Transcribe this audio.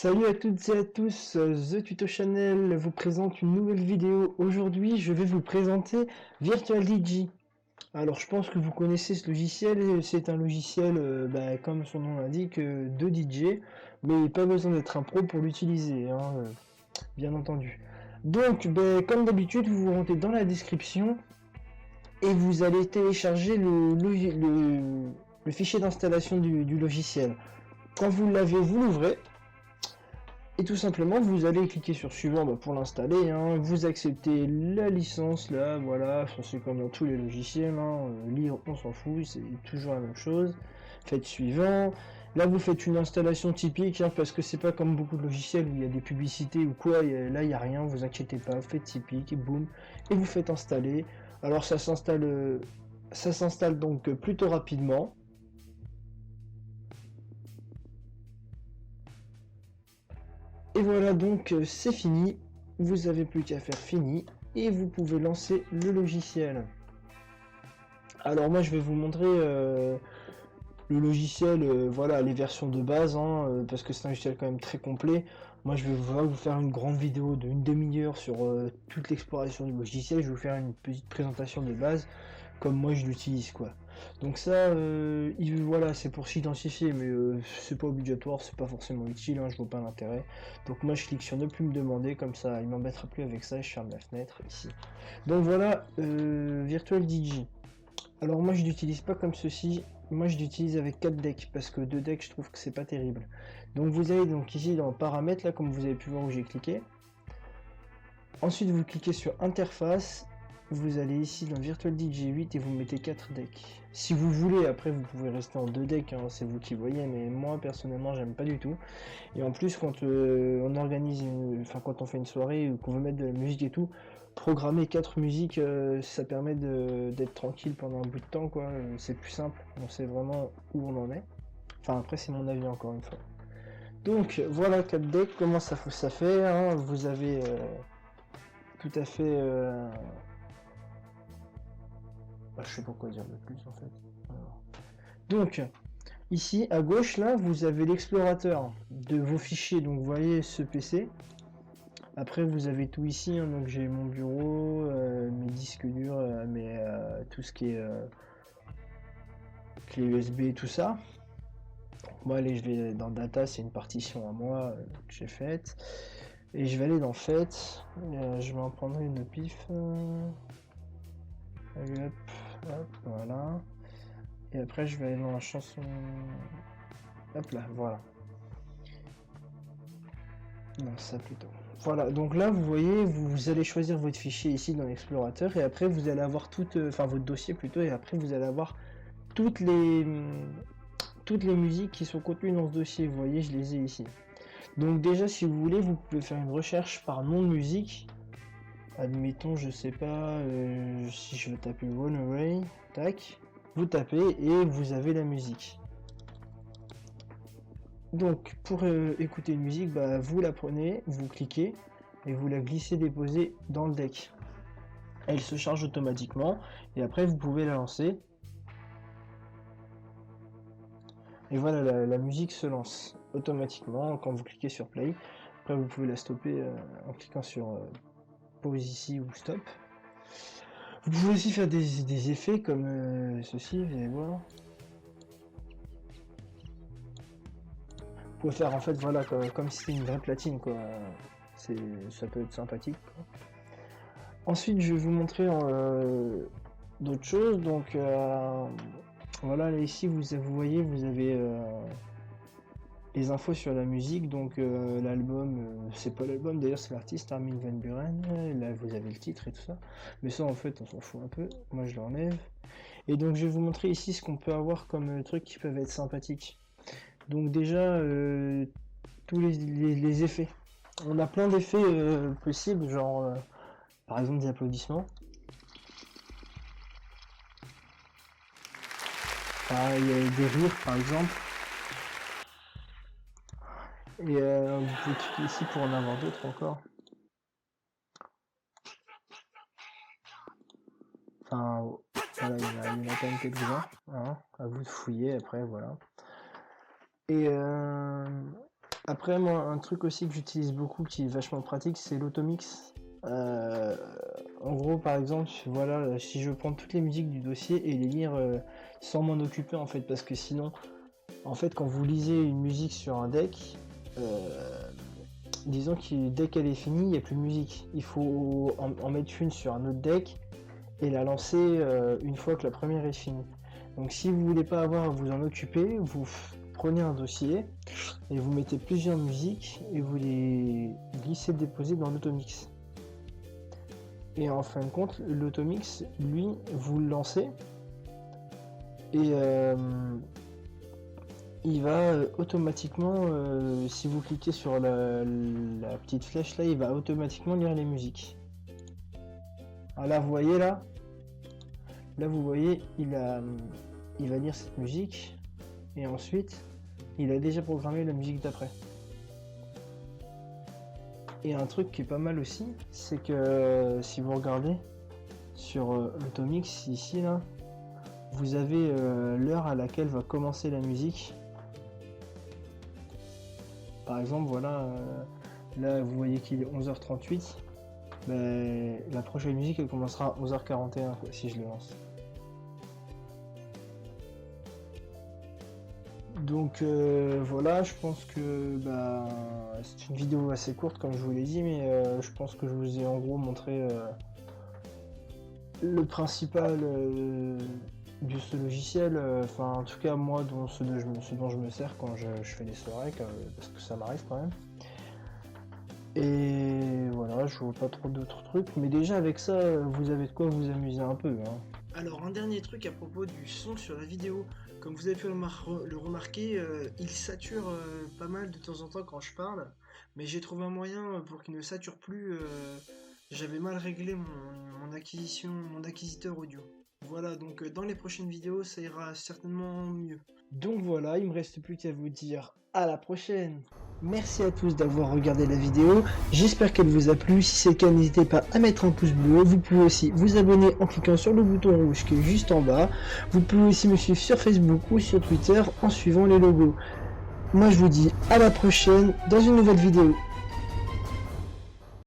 Salut à toutes et à tous, The Tuto Channel vous présente une nouvelle vidéo. Aujourd'hui, je vais vous présenter Virtual DJ. Alors, je pense que vous connaissez ce logiciel. C'est un logiciel, comme son nom l'indique, de DJ, mais pas besoin d'être un pro pour l'utiliser, hein, bien entendu. Donc, comme d'habitude, vous vous rendez dans la description et vous allez télécharger le fichier d'installation du logiciel. Quand vous l'avez, vous l'ouvrez. Et tout simplement, vous allez cliquer sur suivant pour l'installer, hein. Vous acceptez la licence, là, voilà, c'est comme dans tous les logiciels, hein. Lire, on s'en fout, c'est toujours la même chose. Faites suivant. Là, vous faites une installation typique, hein, parce que c'est pas comme beaucoup de logiciels où il y a des publicités ou quoi, là, il n'y a rien, vous inquiétez pas, faites typique, et boum, et vous faites installer. Alors, ça s'installe donc plutôt rapidement. Et voilà, donc c'est fini, vous avez plus qu'à faire fini et vous pouvez lancer le logiciel. Alors moi je vais vous montrer le logiciel, voilà, les versions de base, hein, parce que c'est un logiciel quand même très complet. Moi je vais vous faire une grande vidéo d'une demi-heure sur toute l'exploration du logiciel. Je vais vous faire une petite présentation de base comme moi je l'utilise, quoi. Donc ça, voilà, c'est pour s'identifier, mais c'est pas obligatoire, c'est pas forcément utile, hein, je vois pas l'intérêt. Donc moi je clique sur ne plus me demander, comme ça il m'embêtera plus avec ça, je ferme la fenêtre ici. Donc voilà, Virtual DJ. Alors moi je l'utilise pas comme ceci, moi je l'utilise avec 4 decks, parce que 2 decks je trouve que c'est pas terrible. Donc vous allez donc ici dans paramètres, là comme vous avez pu voir où j'ai cliqué. Ensuite vous cliquez sur interface, vous allez ici dans Virtual DJ 8 et vous mettez 4 decks. Si vous voulez, après vous pouvez rester en 2 decks, hein, c'est vous qui voyez, mais moi personnellement j'aime pas du tout. Et en plus quand on organise, quand on fait une soirée ou qu'on veut mettre de la musique et tout, programmer 4 musiques, ça permet d'être tranquille pendant un bout de temps, quoi. C'est plus simple, on sait vraiment où on en est. Enfin après c'est mon avis encore une fois. Donc voilà 4 decks, comment ça fait, hein. Vous avez tout à fait... je sais pas quoi dire de plus en fait. Alors. Donc, ici à gauche, là, vous avez l'explorateur de vos fichiers. Donc, vous voyez ce PC. Après, vous avez tout ici. Hein, donc, j'ai mon bureau, mes disques durs, tout ce qui est clé USB, tout ça. Donc, moi, allez, je vais dans Data, c'est une partition à moi que j'ai faite. Et je vais aller dans Faites. Je vais en prendre une pif. Allez, hop, hop, voilà. Et après, je vais aller dans la chanson. Hop là, voilà. Non, ça plutôt. Voilà, donc là, vous voyez, vous allez choisir votre fichier ici dans l'explorateur et après, vous allez avoir votre dossier plutôt, et après, vous allez avoir toutes les musiques qui sont contenues dans ce dossier. Vous voyez, je les ai ici. Donc déjà, si vous voulez, vous pouvez faire une recherche par nom de musique. Admettons, je sais pas, si je veux taper Runaway, tac, vous tapez et vous avez la musique. Donc pour écouter une musique, vous la prenez, vous cliquez et vous la glissez-déposez dans le deck. Elle se charge automatiquement et après vous pouvez la lancer. Et voilà, la musique se lance automatiquement quand vous cliquez sur play. Après vous pouvez la stopper en cliquant sur pause ici ou stop. Vous pouvez aussi faire des effets comme ceci, vous allez voir. Vous pouvez faire en fait, voilà, comme si c'était une vraie platine, quoi. Ça peut être sympathique, quoi. Ensuite, je vais vous montrer d'autres choses. Donc, voilà, là, ici, vous voyez, vous avez les infos sur la musique. Donc, l'album, c'est pas l'album, d'ailleurs, c'est l'artiste Armin van Buuren. Là, vous avez le titre et tout ça. Mais ça, en fait, on s'en fout un peu. Moi, je l'enlève. Et donc, je vais vous montrer ici ce qu'on peut avoir comme trucs qui peuvent être sympathiques. Donc, déjà, tous les effets. On a plein d'effets possibles, genre par exemple des applaudissements. Il y a des rires par exemple. Et vous pouvez cliquer ici pour en avoir d'autres encore. Enfin voilà, il y en a quand même quelques-uns. Hein, à vous de fouiller après, voilà. Et Après, moi, un truc aussi que j'utilise beaucoup, qui est vachement pratique, c'est l'automix. En gros, par exemple, voilà, si je prends toutes les musiques du dossier et les lire sans m'en occuper, en fait, parce que sinon, en fait, quand vous lisez une musique sur un deck, disons que dès qu'elle est finie, il n'y a plus de musique. Il faut en mettre une sur un autre deck et la lancer une fois que la première est finie. Donc si vous voulez pas avoir à vous en occuper, vous prenez un dossier et vous mettez plusieurs musiques et vous les glissez déposez dans l'automix. Et en fin de compte, l'automix, lui, vous le lancez et il va automatiquement, si vous cliquez sur la petite flèche là, il va automatiquement lire les musiques. Alors là, vous voyez là vous voyez, il va lire cette musique et ensuite il a déjà programmé la musique d'après. Et un truc qui est pas mal aussi, c'est que si vous regardez sur l'automix ici là, vous avez l'heure à laquelle va commencer la musique. Par exemple, voilà, là vous voyez qu'il est 11h38, ben, la prochaine musique elle commencera à 11h41 quoi, si je le lance. Donc voilà, je pense que c'est une vidéo assez courte comme je vous l'ai dit, mais je pense que je vous ai en gros montré le principal de ce logiciel, enfin en tout cas moi ce dont je me sers quand je fais des soirées, parce que ça m'arrive quand même. Et voilà, je vois pas trop d'autres trucs, mais déjà avec ça vous avez de quoi vous amuser un peu, hein. Alors un dernier truc à propos du son sur la vidéo, comme vous avez pu le remarquer, il sature pas mal de temps en temps quand je parle, mais j'ai trouvé un moyen pour qu'il ne sature plus. J'avais mal réglé mon acquisiteur audio. Voilà, donc dans les prochaines vidéos, ça ira certainement mieux. Donc voilà, il me reste plus qu'à vous dire à la prochaine. Merci à tous d'avoir regardé la vidéo, j'espère qu'elle vous a plu. Si c'est le cas, n'hésitez pas à mettre un pouce bleu. Vous pouvez aussi vous abonner en cliquant sur le bouton rouge qui est juste en bas. Vous pouvez aussi me suivre sur Facebook ou sur Twitter en suivant les logos. Moi je vous dis à la prochaine dans une nouvelle vidéo.